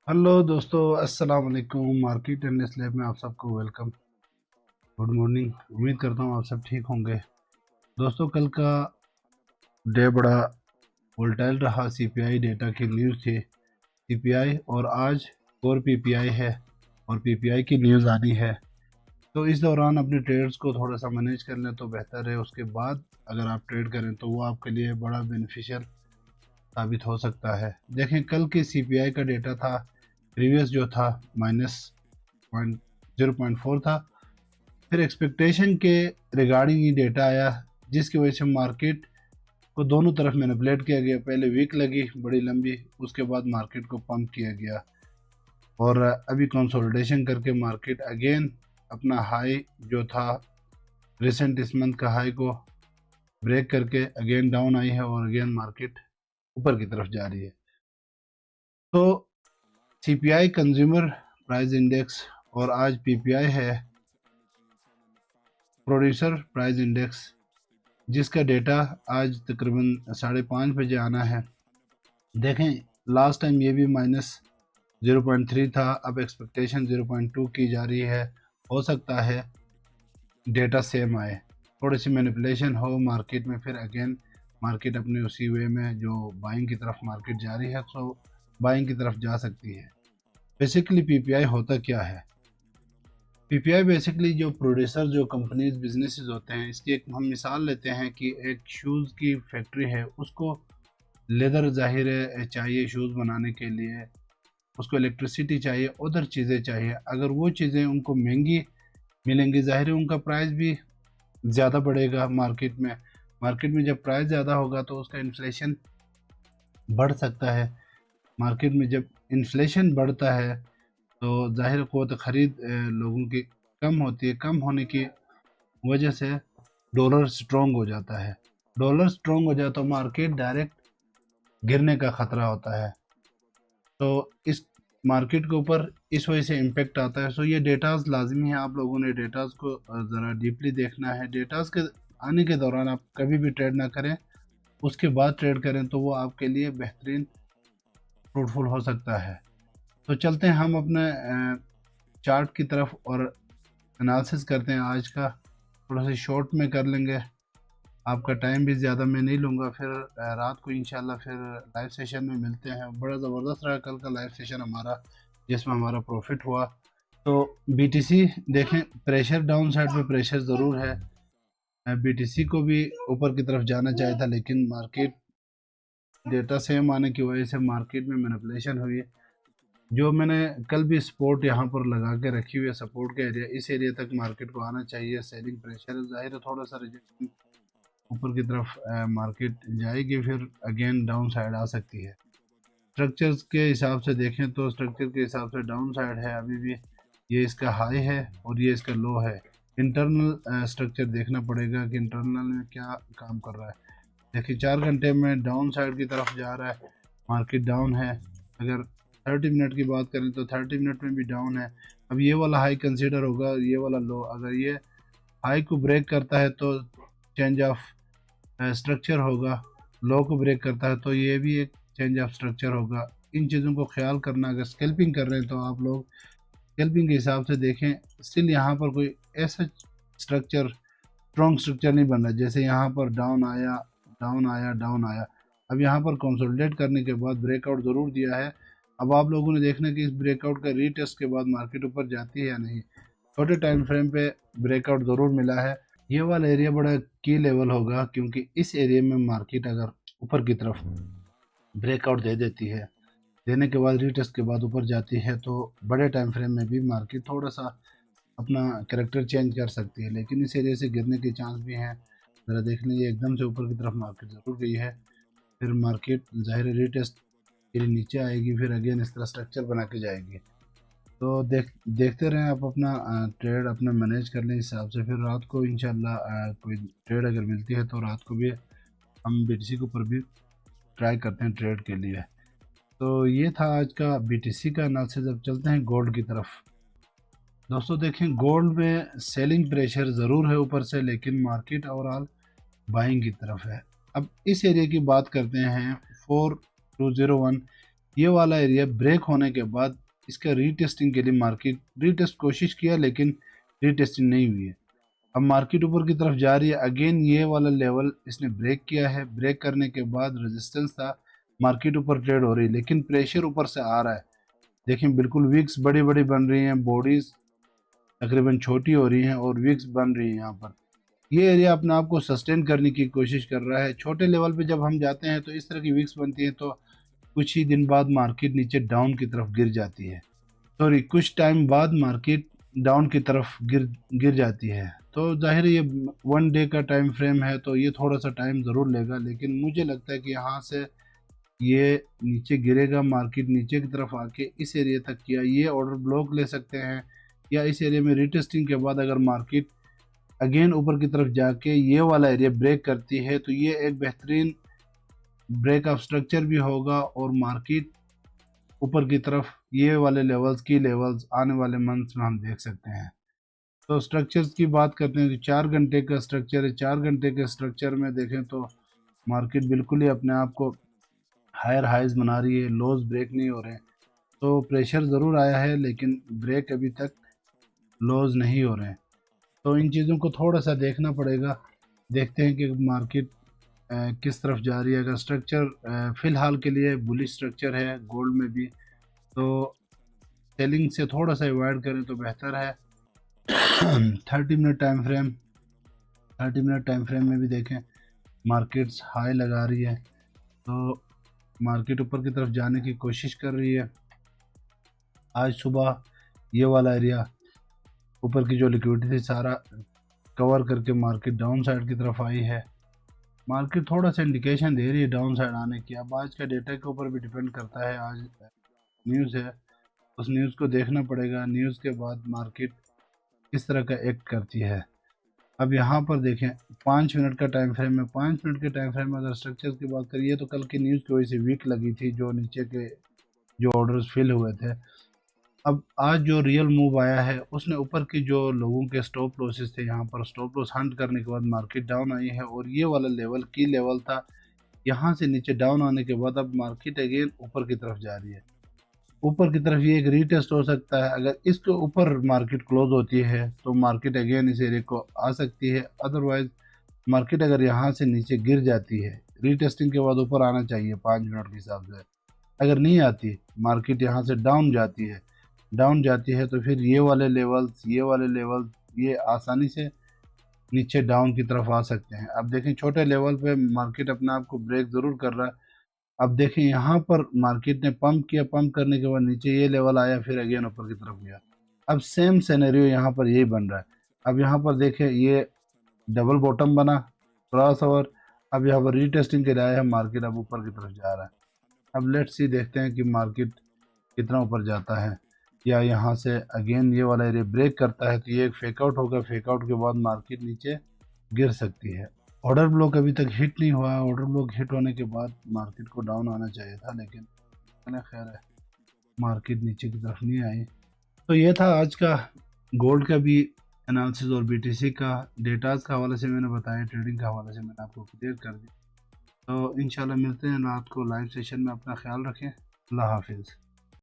Hello दोस्तों, अस्सलाम वालेकुम। मार्केट एंड लैब में आप सबको वेलकम। Good morning. उम्मीद करता हूँ आप सब ठीक होंगे। दोस्तों, कल का डे बड़ा वोलेटाइल रहा। सीपीआई डेटा की न्यूज़ थी। सीपीआई और आज और पीपीआई है और पीपीआई की न्यूज़ आनी है। तो इस दौरान अपने ट्रेड्स को थोड़ा सा मैनेज कर लें तो बेहतर है। उसके बाद अगर आप ट्रेड करें तो वो आपके लिए बड़ा बेनिफिशियल साबित हो सकता है। देखें, कल की सीपीआई का डेटा था, प्रीवियस जो था माइनस पॉइंट 0.4 था। फिर एक्सपेक्टेशन के रिगार्डिंग ये डेटा आया, जिसकी वजह से मार्केट को दोनों तरफ मैनिपुलेट किया गया। पहले वीक लगी बड़ी लंबी, उसके बाद मार्केट को पंप किया गया और अभी कंसोलिडेशन करके मार्केट अगेन अपना हाई जो था रिसेंट इस मंथ का हाई को ब्रेक करके अगेन डाउन आई है और अगेन मार्केट ऊपर की तरफ जा रही है। तो सीपीआई कंज्यूमर प्राइस इंडेक्स और आज पीपीआई है प्रोड्यूसर प्राइस इंडेक्स, जिसका डेटा आज तकरीबन 5:30 बजे आना है। देखें, लास्ट टाइम ये भी -0.3 था, अब एक्सपेक्टेशन 0.2 की जा रही है। हो सकता है डेटा सेम आए, थोड़ी सी मैनिपुलेशन हो मार्केट में, फिर अगेन मार्केट अपने उसी वे में जो बाइंग की तरफ मार्केट जा रही है तो बाइंग की तरफ जा सकती है। बेसिकली पीपीआई होता क्या है? पीपीआई बेसिकली जो प्रोड्यूसर जो कंपनीज बिजनेसेस होते हैं, इसकी एक हम मिसाल लेते हैं कि एक शूज़ की फैक्ट्री है, उसको लेदर ज़ाहिर है चाहिए शूज़ बनाने के लिए, उसको इलेक्ट्रिसिटी चाहिए, अदर चीज़ें चाहिए। अगर वो चीज़ें उनको महंगी मिलेंगी, ज़ाहिर है उनका प्राइस भी ज़्यादा बढ़ेगा मार्केट में। मार्केट में जब प्राइस ज़्यादा होगा तो उसका इन्फ्लेशन बढ़ सकता है। मार्केट में जब इन्फ्लेशन बढ़ता है तो ज़ाहिर क़ुव्वत ख़रीद लोगों की कम होती है। कम होने की वजह से डॉलर स्ट्रॉन्ग हो जाता है। डॉलर स्ट्रॉन्ग हो जाए तो मार्केट डायरेक्ट गिरने का ख़तरा होता है। तो इस मार्केट के ऊपर इस वजह से इम्पेक्ट आता है। सो ये डेटाज़ लाजमी है, आप लोगों ने डेटाज़ को ज़रा डीपली देखना है। डेटाज़ के आने के दौरान आप कभी भी ट्रेड ना करें, उसके बाद ट्रेड करें तो वो आपके लिए बेहतरीन फ्रूटफुल हो सकता है। तो चलते हैं हम अपने चार्ट की तरफ और एनालिसिस करते हैं। आज का थोड़ा सा शॉर्ट में कर लेंगे, आपका टाइम भी ज़्यादा मैं नहीं लूँगा। फिर रात को इंशाल्लाह फिर लाइव सेशन में मिलते हैं। बड़ा ज़बरदस्त रहा कल का लाइव सेशन हमारा, जिसमें हमारा प्रॉफिट हुआ। तो बीटीसी देखें, प्रेशर डाउन साइड पे प्रेशर ज़रूर है। बीटीसी को भी ऊपर की तरफ जाना चाहिए था, लेकिन मार्केट डेटा सेम आने की वजह से मार्केट में मैनिपुलेशन हुई है। जो मैंने कल भी सपोर्ट यहाँ पर लगा के रखी हुई है, सपोर्ट का एरिया, इस एरिया तक मार्केट को आना चाहिए। सेलिंग प्रेशर ज़ाहिर है, थोड़ा सा रिजेक्शन ऊपर की तरफ मार्केट जाएगी, फिर अगेन डाउन साइड आ सकती है। स्ट्रक्चर्स के हिसाब से देखें तो स्ट्रक्चर के हिसाब से डाउन साइड है अभी भी। ये इसका हाई है और ये इसका लो है। इंटरनल स्ट्रक्चर देखना पड़ेगा कि इंटरनल में क्या काम कर रहा है। देखिए, 4 घंटे में डाउन साइड की तरफ जा रहा है, मार्केट डाउन है। अगर 30 मिनट की बात करें तो 30 मिनट में भी डाउन है। अब ये वाला हाई कंसीडर होगा, ये वाला लो। अगर ये हाई को ब्रेक करता है तो चेंज ऑफ स्ट्रक्चर होगा, लो को ब्रेक करता है तो ये भी एक चेंज ऑफ स्ट्रक्चर होगा। इन चीज़ों को ख्याल करना। अगर स्कैल्पिंग कर रहे हैं तो आप लोग स्कैल्पिंग के हिसाब से देखें। स्टिल यहाँ पर कोई ऐसा स्ट्रक्चर, स्ट्रॉन्ग स्ट्रक्चर नहीं बन रहा। जैसे यहाँ पर डाउन आया, डाउन आया, डाउन आया, अब यहाँ पर कंसोलिडेट करने के बाद ब्रेकआउट ज़रूर दिया है। अब आप लोगों ने देखना कि इस ब्रेकआउट का रीटेस्ट के बाद मार्केट ऊपर जाती है या नहीं। छोटे टाइम फ्रेम पे ब्रेकआउट ज़रूर मिला है। ये वाला एरिया बड़ा की लेवल होगा, क्योंकि इस एरिया में मार्केट अगर ऊपर की तरफ ब्रेकआउट दे देती है, देने के बाद रीटेस्ट के बाद ऊपर जाती है, तो बड़े टाइम फ्रेम में भी मार्केट थोड़ा सा अपना कैरेक्टर चेंज कर सकती है। लेकिन इस एरिया से गिरने के चांस भी हैं। ज़रा देख लीजिए, एकदम से ऊपर की तरफ मार्केट ज़रूर गई है, फिर मार्केट ज़ाहिर रीटेस्ट के लिए नीचे आएगी, फिर अगेन इस तरह स्ट्रक्चर बना के जाएगी। तो देखते रहें आप अपना ट्रेड अपना मैनेज कर लें हिसाब से। फिर रात को इंशाल्लाह कोई ट्रेड अगर मिलती है तो रात को भी हम बीटीसी के ऊपर भी ट्राई करते हैं ट्रेड के लिए। तो ये था आज का बीटीसी का एनालिसिस। अब चलते हैं गोल्ड की तरफ। दोस्तों देखें, गोल्ड में सेलिंग प्रेशर ज़रूर है ऊपर से, लेकिन मार्केट ओवरऑल बाइंग की तरफ है। अब इस एरिया की बात करते हैं 4201, ये वाला एरिया ब्रेक होने के बाद इसका रीटेस्टिंग के लिए मार्केट रीटेस्ट कोशिश किया, लेकिन रीटेस्टिंग नहीं हुई है। अब मार्केट ऊपर की तरफ जा रही है। अगेन ये वाला लेवल इसने ब्रेक किया है। ब्रेक करने के बाद रेजिस्टेंस था, मार्केट ऊपर ट्रेड हो रही है, लेकिन प्रेशर ऊपर से आ रहा है। देखें बिल्कुल विक्स बड़ी बड़ी बन रही हैं, बॉडीज तकरीबन छोटी हो रही हैं और विक्स बन रही है। यहाँ पर ये एरिया अपने आप को सस्टेन करने की कोशिश कर रहा है। छोटे लेवल पे जब हम जाते हैं तो इस तरह की विक्स बनती है, तो कुछ ही दिन बाद मार्केट नीचे डाउन की तरफ गिर जाती है। सॉरी, कुछ टाइम बाद मार्केट डाउन की तरफ गिर गिर जाती है। तो जाहिर है ये 1 डे का टाइम फ्रेम है, तो ये थोड़ा सा टाइम ज़रूर लेगा, लेकिन मुझे लगता है कि यहाँ से ये नीचे गिरेगा। मार्केट नीचे की तरफ आके इस एरिया तक किया, ये ऑर्डर ब्लॉक ले सकते हैं, या इस एरिया में रिटेस्टिंग के बाद अगर मार्केट अगेन ऊपर की तरफ जाके ये वाला एरिया ब्रेक करती है, तो ये एक बेहतरीन ब्रेक ऑफ स्ट्रक्चर भी होगा और मार्केट ऊपर की तरफ ये वाले लेवल्स की लेवल्स आने वाले मंथ्स में हम देख सकते हैं। तो स्ट्रक्चर्स की बात करते हैं कि 4 घंटे का स्ट्रक्चर है। 4 घंटे के स्ट्रक्चर में देखें तो मार्केट बिल्कुल ही अपने आप को हायर हाइज बना रही है, लोज ब्रेक नहीं हो रहे हैं। तो प्रेशर ज़रूर आया है, लेकिन ब्रेक अभी तक लोज नहीं हो रहे हैं। तो इन चीज़ों को थोड़ा सा देखना पड़ेगा। देखते हैं कि मार्केट किस तरफ जा रही है। अगर स्ट्रक्चर फ़िलहाल के लिए बुलिश स्ट्रक्चर है गोल्ड में भी, तो सेलिंग से थोड़ा सा अवॉइड करें तो बेहतर है। 30 minute time frame, 30 minute time frame में भी देखें मार्केट्स हाई लगा रही है, तो मार्केट ऊपर की तरफ जाने की कोशिश कर रही है। आज सुबह ये वाला एरिया ऊपर की जो लिक्विडिटी थी सारा कवर करके मार्केट डाउन साइड की तरफ आई है। मार्केट थोड़ा सा इंडिकेशन दे रही है डाउन साइड आने की। अब आज का डेटा के ऊपर भी डिपेंड करता है। आज न्यूज़ है, उस न्यूज़ को देखना पड़ेगा। न्यूज़ के बाद मार्केट किस तरह का एक्ट करती है। अब यहाँ पर देखें 5 मिनट का टाइम फ्रेम है। 5 मिनट के टाइम फ्रेम में अगर स्ट्रक्चर की बात करिए तो कल की न्यूज़ की वजह से वीक लगी थी, जो नीचे के जो ऑर्डर्स फिल हुए थे। अब आज जो रियल मूव आया है उसने ऊपर की जो लोगों के स्टॉप लॉसेस थे, यहाँ पर स्टॉप लॉस हंट करने के बाद मार्केट डाउन आई है, और ये वाला लेवल की लेवल था। यहाँ से नीचे डाउन आने के बाद अब मार्केट अगेन ऊपर की तरफ जा रही है। ऊपर की तरफ ये एक रीटेस्ट हो सकता है। अगर इसके ऊपर मार्केट क्लोज होती है तो मार्केट अगेन इस एरिया को आ सकती है। अदरवाइज मार्केट अगर यहाँ से नीचे गिर जाती है, रीटेस्टिंग के बाद ऊपर आना चाहिए 5 मिनट के हिसाब से। अगर नहीं आती, मार्केट यहाँ से डाउन जाती है तो फिर ये वाले लेवल्स ये आसानी से नीचे डाउन की तरफ आ सकते हैं। अब देखें छोटे लेवल पे मार्केट अपने आप को ब्रेक ज़रूर कर रहा है। अब देखें यहाँ पर मार्केट ने पंप किया, पंप करने के बाद नीचे ये लेवल आया, फिर अगेन ऊपर की तरफ गया। अब सेम सिनेरियो यहाँ पर यही बन रहा है। अब यहाँ पर देखें ये डबल बॉटम बना, क्रॉस ओवर। अब यहाँ पर रीटेस्टिंग के लिए आया है, मार्केट अब ऊपर की तरफ जा रहा है। अब लेट्स सी, देखते हैं कि मार्केट कितना ऊपर जाता है, या यहाँ से अगेन ये वाला एरिया ब्रेक करता है तो ये एक फेकआउट होगा। फेकआउट के बाद मार्केट नीचे गिर सकती है। ऑर्डर ब्लॉक अभी तक हिट नहीं हुआ। ऑर्डर ब्लॉक हिट होने के बाद मार्केट को डाउन आना चाहिए था, लेकिन खैर है, मार्केट नीचे की तरफ नहीं आई। तो ये था आज का गोल्ड का भी एनालिसिस और बीटीसी का डेटाज का हवाले से मैंने बताया, ट्रेडिंग का हवाले से मैंने आपको क्लियर कर दिया। तो इंशाल्लाह मिलते हैं रात को लाइव सेशन में। अपना ख्याल रखें। अल्लाह हाफिज़।